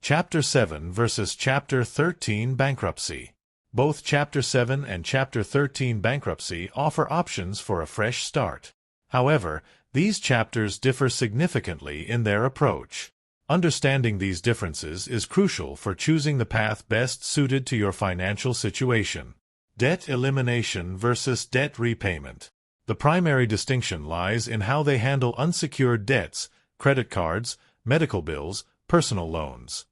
Chapter 7 versus Chapter 13 Bankruptcy. Both Chapter 7 and Chapter 13 Bankruptcy offer options for a fresh start. However, these chapters differ significantly in their approach. Understanding these differences is crucial for choosing the path best suited to your financial situation. Debt elimination versus debt repayment. The primary distinction lies in how they handle unsecured debts, credit cards, medical bills, personal loans.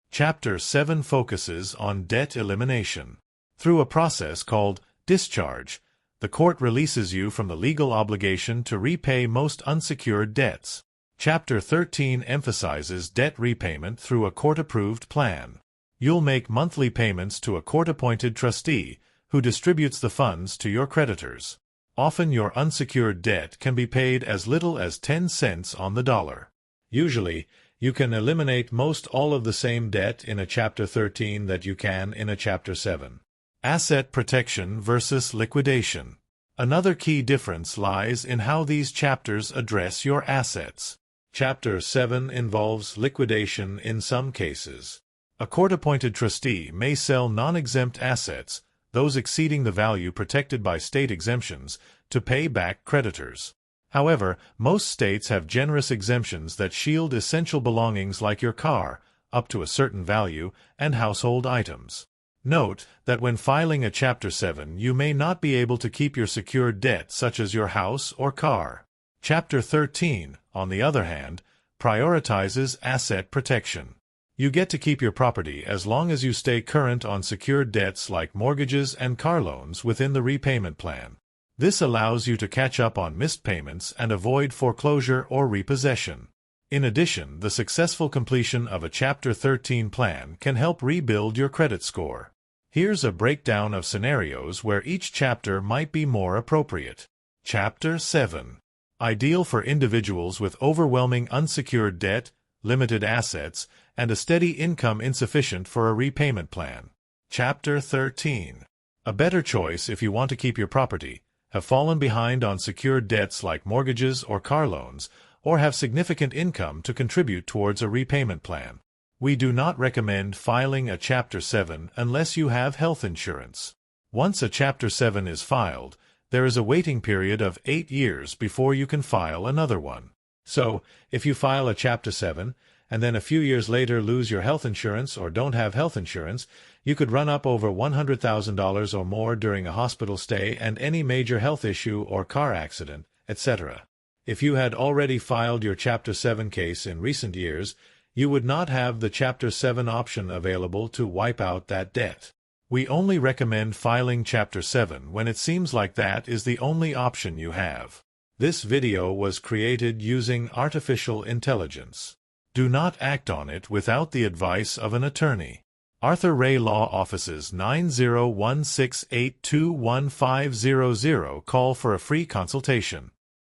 Chapter 7 focuses on debt elimination. Through a process called discharge, the court releases you from the legal obligation to repay most unsecured debts. Chapter 13 emphasizes debt repayment through a court-approved plan. You'll make monthly payments to a court-appointed trustee who distributes the funds to your creditors. Often your unsecured debt can be paid as little as 10 cents on the dollar. Usually, you can eliminate most all of the same debt in a Chapter 13 that you can in a Chapter 7. Asset protection versus liquidation. Another key difference lies in how these chapters address your assets. Chapter 7 involves liquidation in some cases. A court-appointed trustee may sell non-exempt assets, those exceeding the value protected by state exemptions, to pay back creditors. However, most states have generous exemptions that shield essential belongings like your car, up to a certain value, and household items. Note that when filing a Chapter 7, you may not be able to keep your secured debt such as your house or car. Chapter 13, on the other hand, prioritizes asset protection. You get to keep your property as long as you stay current on secured debts like mortgages and car loans within the repayment plan. This allows you to catch up on missed payments and avoid foreclosure or repossession. In addition, the successful completion of a Chapter 13 plan can help rebuild your credit score. Here's a breakdown of scenarios where each chapter might be more appropriate. Chapter 7. Ideal for individuals with overwhelming unsecured debt, limited assets, and a steady income insufficient for a repayment plan. Chapter 13. A better choice if you want to keep your property, have fallen behind on secured debts like mortgages or car loans, or have significant income to contribute towards a repayment plan. We do not recommend filing a Chapter 7 unless you have health insurance. Once a Chapter 7 is filed, there is a waiting period of 8 years before you can file another one. So, if you file a Chapter 7, and then a few years later lose your health insurance or don't have health insurance, you could run up over $100,000 or more during a hospital stay and any major health issue or car accident, etc. If you had already filed your Chapter 7 case in recent years, you would not have the Chapter 7 option available to wipe out that debt. We only recommend filing Chapter 7 when it seems like that is the only option you have. This video was created using artificial intelligence. Do not act on it without the advice of an attorney. Arthur Ray Law Offices 9016821500. Call for a free consultation.